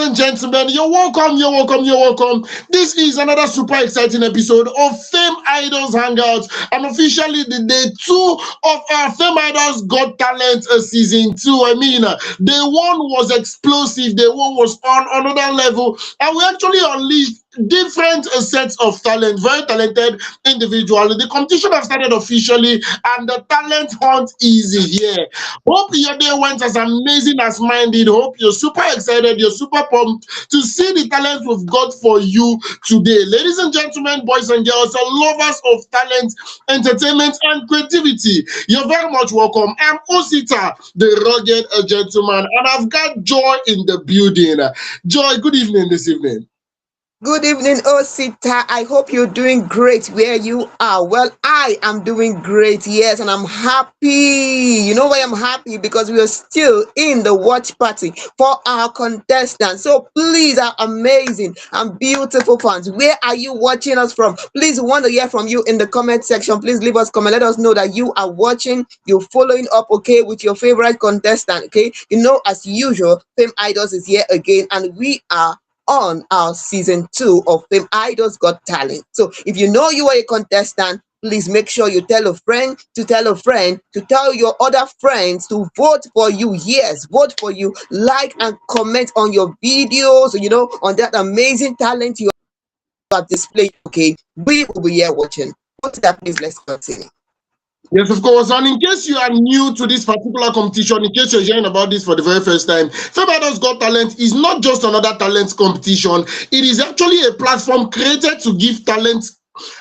and gentlemen, you're welcome, you're welcome, you're welcome. This is another super exciting episode of Fame Idols Hangouts, and officially the day two of our Fame Idols Got Talent season two. Day one was explosive, day one was on another level, and we actually unleashed different sets of talent, very talented individuals. The competition has started officially, and the talent hunt is here. Hope your day went as amazing as mine did. Hope you're super excited, you're super pumped to see the talent we've got for you today. Ladies and gentlemen, boys and girls, lovers of talent, entertainment, and creativity, you're very much welcome. I'm Osita, the rugged gentleman, and I've got Joy in the building. Joy, good evening this evening. Good evening, Osita. I hope you're doing great where you are. Well, I am doing great, yes, and I'm happy. You know why I'm happy? Because we are still in the watch party for our contestants. So please, our amazing and beautiful fans, where are you watching us from? Please, we want to hear from you in the comment section. Please leave us comment. Let us know that you are watching, you're following up, okay, with your favorite contestant, okay? As usual, Fame Idols is here again, and we are on our season two of Fame Idols Got Talent. So if you know you are a contestant, please make sure you tell a friend to tell a friend to tell your other friends to vote for you. Yes, vote for you. Like and comment on your videos, on that amazing talent you have displayed. Okay, we will be here watching. What's that? Please, let's continue. Yes, of course. And in case you are new to this particular competition, in case you're hearing about this for the very first time, Fame Idols Got Talent is not just another talent competition. It is actually a platform created to give talent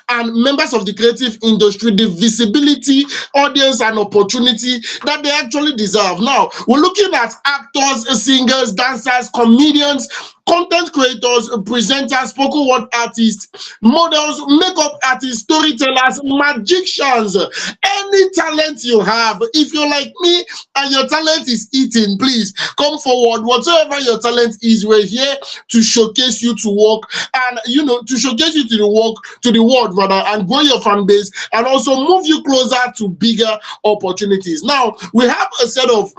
and members of the creative industry the visibility, audience, and opportunity that they actually deserve. Now, we're looking at actors, singers, dancers, comedians, content creators, presenters, spoken word artists, models, makeup artists, storytellers, magicians, any talent you have. If you're like me and your talent is eating, please come forward. Whatever your talent is, we're here to showcase you to work, and to showcase you to the world rather, and grow your fan base, and also move you closer to bigger opportunities. Now, we have a set of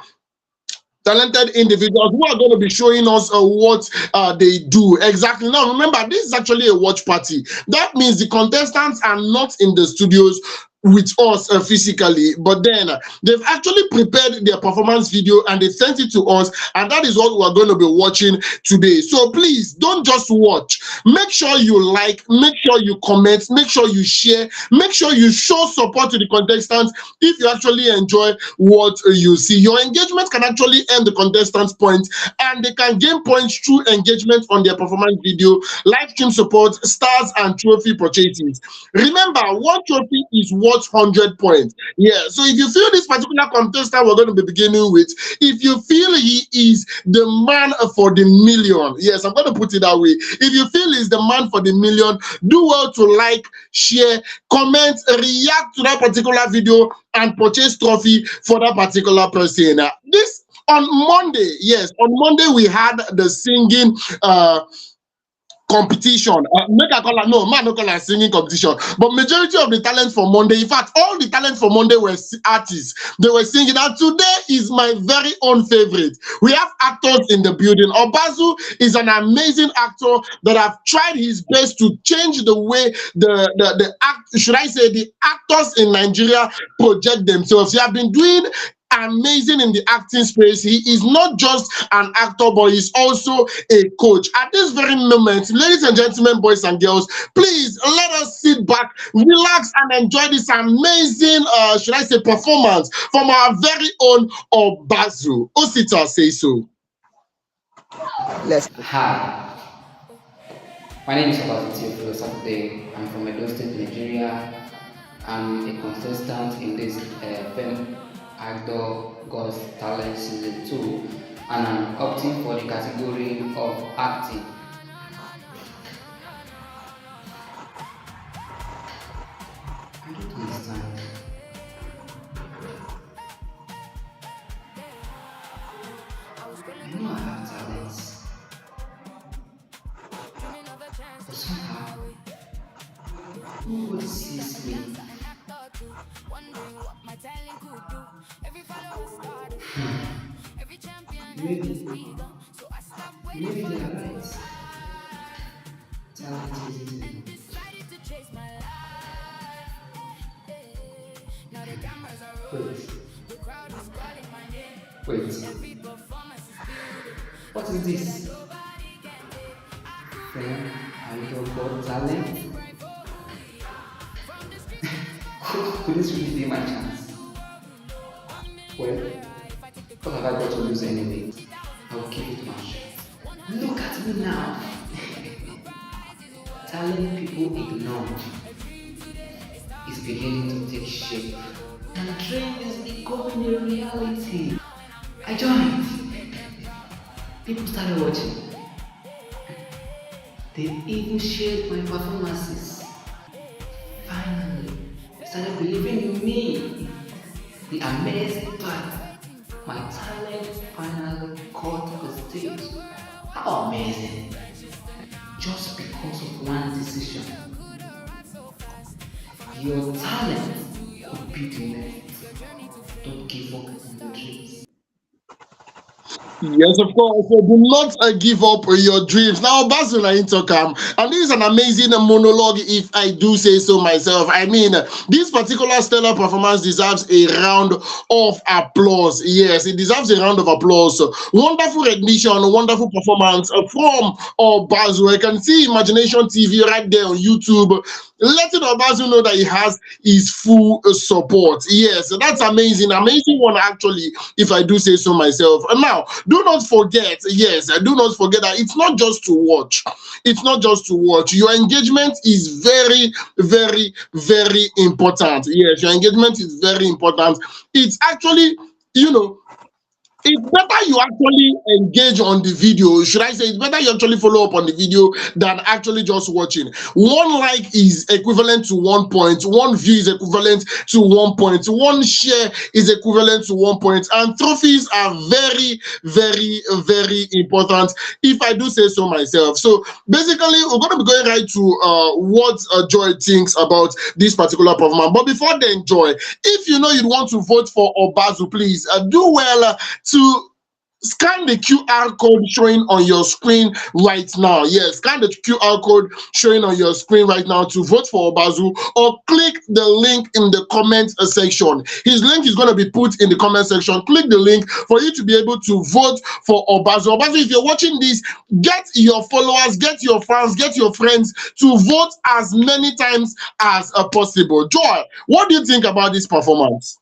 talented individuals who are going to be showing us what they do exactly. Now, remember, this is actually a watch party. That means the contestants are not in the studios with us physically, but then they've actually prepared their performance video and they sent it to us, and that is what we're going to be watching today. So please don't just watch. Make sure you like, make sure you comment, make sure you share, make sure you show support to the contestants. If you actually enjoy what you see, your engagement can actually earn the contestants points, and they can gain points through engagement on their performance video, live stream support, stars, and trophy purchases. Remember, one trophy is worth 100 points. Yeah, so if you feel this particular contestant we're going to be beginning with, if you feel he is the man for the million, yes, I'm going to put it that way. If you feel he's the man for the million, do well to like, share, comment, react to that particular video, and purchase trophy for that particular person. This on Monday, yes, on Monday we had the singing competition. Make I call her, no, man, no call her singing competition. But majority of the talent for Monday, in fact, all the talent for Monday were artists. They were singing. And today is my very own favorite. We have actors in the building. Obazu is an amazing actor that have tried his best to change the way the actors in Nigeria project themselves. He have been doing amazing in the acting space. He is not just an actor, but he's also a coach. At this very moment, ladies and gentlemen, boys and girls, please let us sit back, relax, and enjoy this amazing, performance from our very own Obazu. Osita, say so. Let's Hi, my name is Obazu Saturday. I'm from Edo State, Nigeria. I'm a contestant in this film Idol God's Talent Season 2, and I'm opting for the category of acting. I don't understand. I know I have talents, but somehow nobody sees me. Hmm. Maybe, maybe there Talent isn't enough. Wait, wait. What is this? Fame, idol, God, talent? Could this really be my chance? Well, what have I got to lose anyway? I'll give it my shot. Look at me now. Talent people ignore is beginning to take shape. And dream is becoming a reality. I joined. People started watching. They even shared my performances. Finally, they started believing in me. The amazing part, my talent finally caught the stage. How amazing! Just because of one decision, your talent could be the next. Don't give up on your dreams. Yes, of course. So do not give up on your dreams. Now, Basil Intokam, and this is an amazing monologue, if I do say so myself. I mean, this particular stellar performance deserves a round of applause. Yes, it deserves a round of applause. Wonderful rendition, wonderful performance from Obazu. I can see Imagination TV right there on YouTube, letting Obazu know that he has his full support. Yes, that's amazing. Amazing one, actually, if I do say so myself. And now, do not forget, yes, do not forget that it's not just to watch. It's not just to watch. Your engagement is very, very, very important. Yes, your engagement is very important. It's actually, you know, it's better you actually engage on the video. Should I say it's better you actually follow up on the video than actually just watching? One like is equivalent to 1 point, one view is equivalent to 1 point, one share is equivalent to 1 point, and trophies are very, very, very important, if I do say so myself. So basically, we're going to be going right to what Joy thinks about this particular performance. But before then, Joy, if you know you'd want to vote for Obazu, please do well to scan the QR code showing on your screen right now. Yes, scan the QR code showing on your screen right now to vote for Obazu, or click the link in the comment section. His link is going to be put in the comment section. Click the link for you to be able to vote for Obazu. Obazu, if you're watching this, get your followers, get your fans, get your friends to vote as many times as possible. Joy, what do you think about this performance?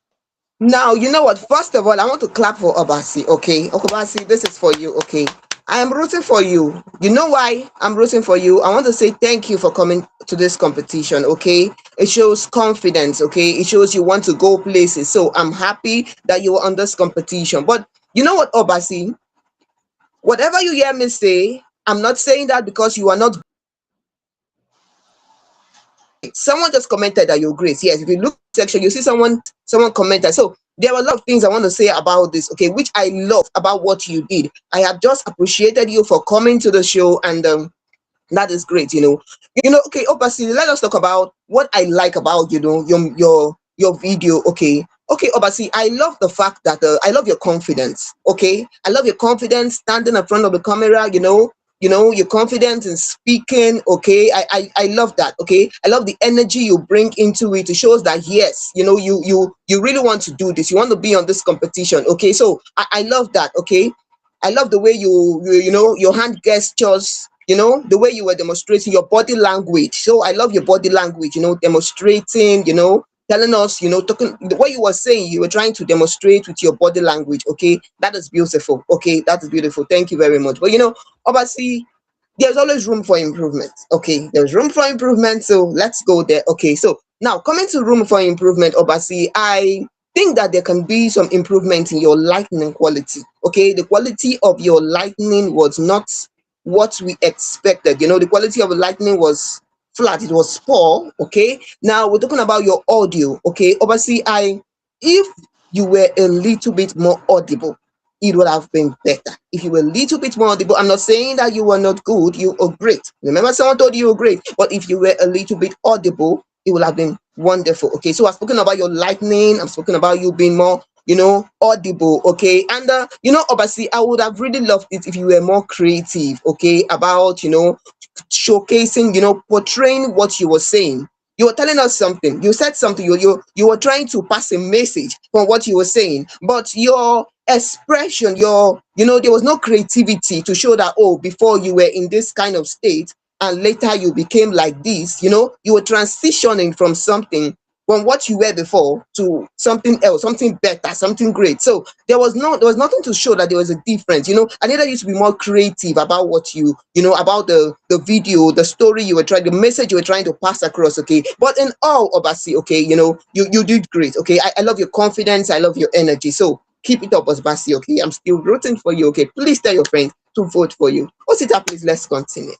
Now, you know what? First of all, I want to clap for Obasi, okay? Obasi, this is for you, okay? I am rooting for you. You know why I'm rooting for you? I want to say thank you for coming to this competition, okay? It shows confidence, okay? It shows you want to go places. So I'm happy that you were on this competition. But you know what, Obasi? Whatever you hear me say, I'm not saying that because you are not. Someone just commented that you're great. Yes, if you look section, you see someone commented. So there are a lot of things I want to say about this, okay, which I love about what you did. I have just appreciated you for coming to the show, and that is great. Okay, Obasi, let us talk about what I like about your video. Okay, Obasi, I love the fact that I love your confidence. Okay, I love your confidence standing in front of the camera. Your confidence in speaking. Okay, I love that. Okay, I love the energy you bring into it. It shows that yes, you really want to do this. You want to be on this competition. Okay, so I love that. Okay, I love the way your hand gestures. The way you were demonstrating your body language. So I love your body language. Demonstrating. Telling us, talking the way you were saying, you were trying to demonstrate with your body language. Okay, that is beautiful. Okay, that is beautiful. Thank you very much. But obviously, there's always room for improvement. Okay, there's room for improvement. So let's go there. Okay, so now coming to room for improvement, obviously, I think that there can be some improvement in your lightning quality. Okay, the quality of your lightning was not what we expected. The quality of the lightning was flat, it was poor. Okay, now we're talking about your audio. Okay, obviously, if you were a little bit more audible, it would have been better. If you were a little bit more audible, I'm not saying that you were not good, you are great. Remember, someone told you were great, but if you were a little bit audible, it would have been wonderful. Okay, so I've spoken about your lightning, I'm spoken about you being more audible. Okay. And obviously I would have really loved it if you were more creative, okay, about showcasing, portraying what you were saying. You were telling us something, you said something, you were trying to pass a message from what you were saying, but your expression, there was no creativity to show that, oh, before you were in this kind of state and later you became like this. You were transitioning from what you were before to something else, something better, something great. So there was nothing to show that there was a difference. I needed you to be more creative about what about the video, the story you were trying, the message you were trying to pass across. Okay. But in all, Obasi, okay, you did great. Okay. I love your confidence, I love your energy. So keep it up, Obasi. Okay. I'm still rooting for you. Okay. Please tell your friends to vote for you. Osita, please, let's continue.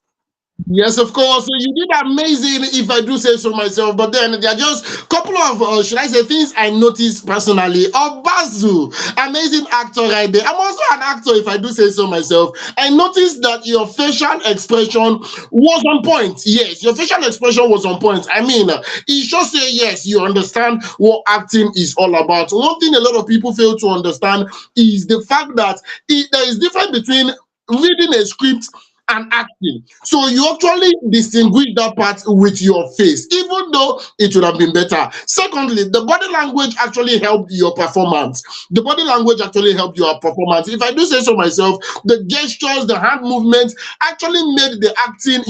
Yes, of course. So you did amazing, if I do say so myself. But then there are just a couple of, should I say, things I noticed personally. Obazu, amazing actor right there. I'm also an actor, if I do say so myself. I noticed that your facial expression was on point. Yes, your facial expression was on point. I mean, it should say yes, you understand what acting is all about. One thing a lot of people fail to understand is the fact that there is difference between reading a script and acting. So you actually distinguish that part with your face, even though it would have been better. Secondly, the body language actually helped your performance. The body language actually helped your performance. If I do say so myself, the gestures, the hand movements actually made the acting,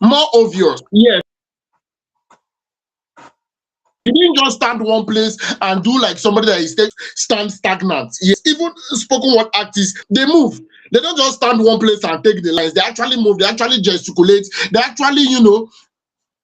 more obvious. Yes. You didn't just stand one place and do like somebody that is stand stagnant. Yes, even spoken word artists, they move. They don't just stand one place and take the lines. They actually move. They actually gesticulate. They actually,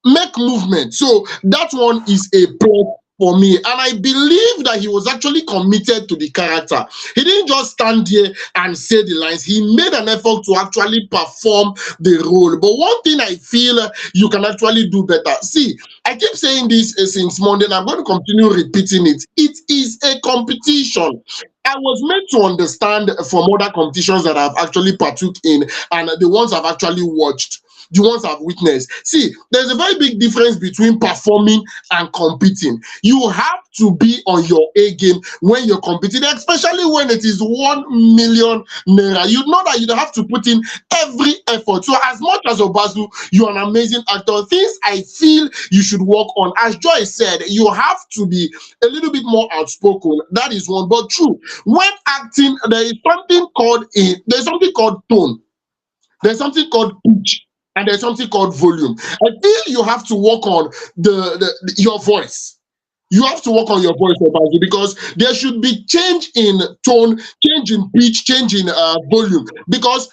make movement. So that one is a plus for me. And I believe that he was actually committed to the character. He didn't just stand there and say the lines. He made an effort to actually perform the role. But one thing I feel you can actually do better. See, I keep saying this since Monday, and I'm going to continue repeating it. It is a competition. I was made to understand from other competitions that I've actually partook in and the ones I've actually watched, the ones I've witnessed. See, there's a very big difference between performing and competing. You have to be on your A game when you're competing, especially when it is 1 million naira. You know that you have to put in every effort. So as much as Obazu, you're an amazing actor. Things I feel you should work on. As Joy said, you have to be a little bit more outspoken. That is one. But true, when acting, there's something called tone. There's something called pitch, and there's something called volume. I feel you have to work on your voice. You have to work on your voice, Obazu, because there should be change in tone, change in pitch, change in volume. Because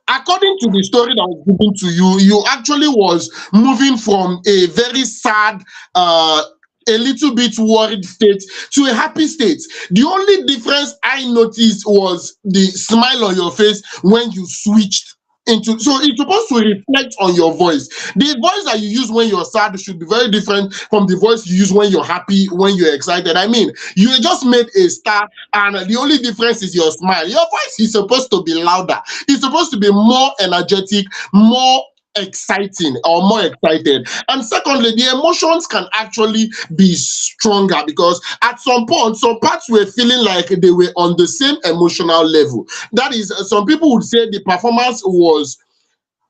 according to the story that was given to you, you actually was moving from a very sad, a little bit worried state to a happy state. The only difference I noticed was the smile on your face when you switched into, so it's supposed to reflect on your voice. The voice that you use when you're sad should be very different from the voice you use when you're happy, when you're excited. I mean, you just made a star, and the only difference is your smile. Your voice is supposed to be louder, it's supposed to be more energetic, more exciting, or more excited. And secondly, the emotions can actually be stronger, because at some point some parts were feeling like they were on the same emotional level. That is, some people would say the performance was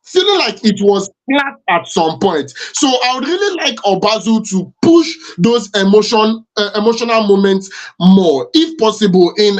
feeling like it was flat at some point. So I would really like Obazu to push those emotional moments more, if possible. In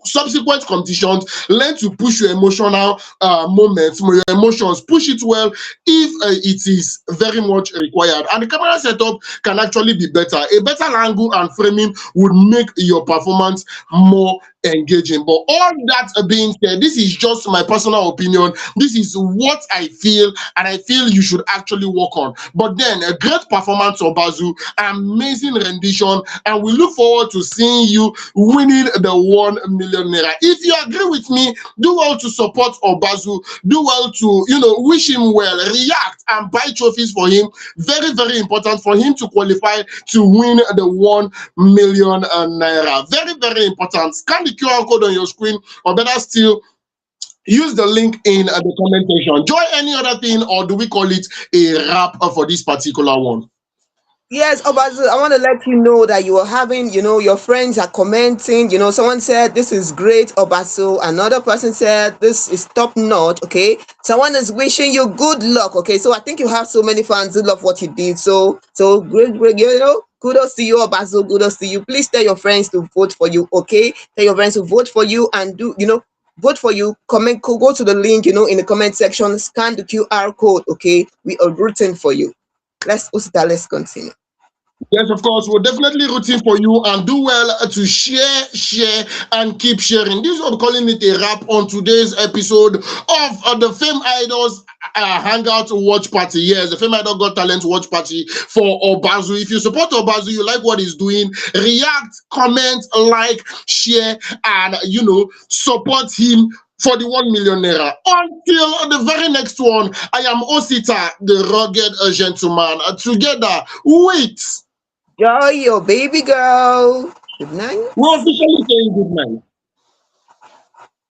subsequent competitions, learn to push your emotional moments, your emotions, push it well if it is very much required. And the camera setup can actually be better. A better angle and framing would make your performance more engaging. But all that being said, this is just my personal opinion. This is what I feel, and I feel you should actually work on. But then a great performance of Bazu, amazing rendition, and we look forward to seeing you winning the 1 million naira. If you agree with me, do well to support Obazu, do well to wish him well, react and buy trophies for him. Very, very important for him to qualify to win the 1 million naira. Very, very important. Scan the QR code on your screen, or better still, use the link in the comment section. Join any other thing, or do we call it a wrap for this particular one? Yes, Obazu, I want to let you know that you are having, your friends are commenting. Someone said this is great, Obazu. Another person said this is top notch. Okay, someone is wishing you good luck. Okay, so I think you have so many fans who love what you did. So great, great. Kudos to you, Obazu. Kudos to you. Please tell your friends to vote for you. Okay, tell your friends to vote for you and vote for you. Comment, go to the link, in the comment section. Scan the QR code. Okay, we are rooting for you. Let's continue. Yes, of course. We're definitely rooting for you and do well to share, and keep sharing. This is what I'm calling it a wrap on today's episode of the Fame Idols Hangout Watch Party. Yes, the Fame Idol Got Talent Watch Party for Obazu. If you support Obazu, you like what he's doing, react, comment, like, share, and support him for the 1 million naira. Until the very next one, I am Osita, the rugged gentleman. Together, wait. Joy, your baby girl. Good night. We're officially saying good night.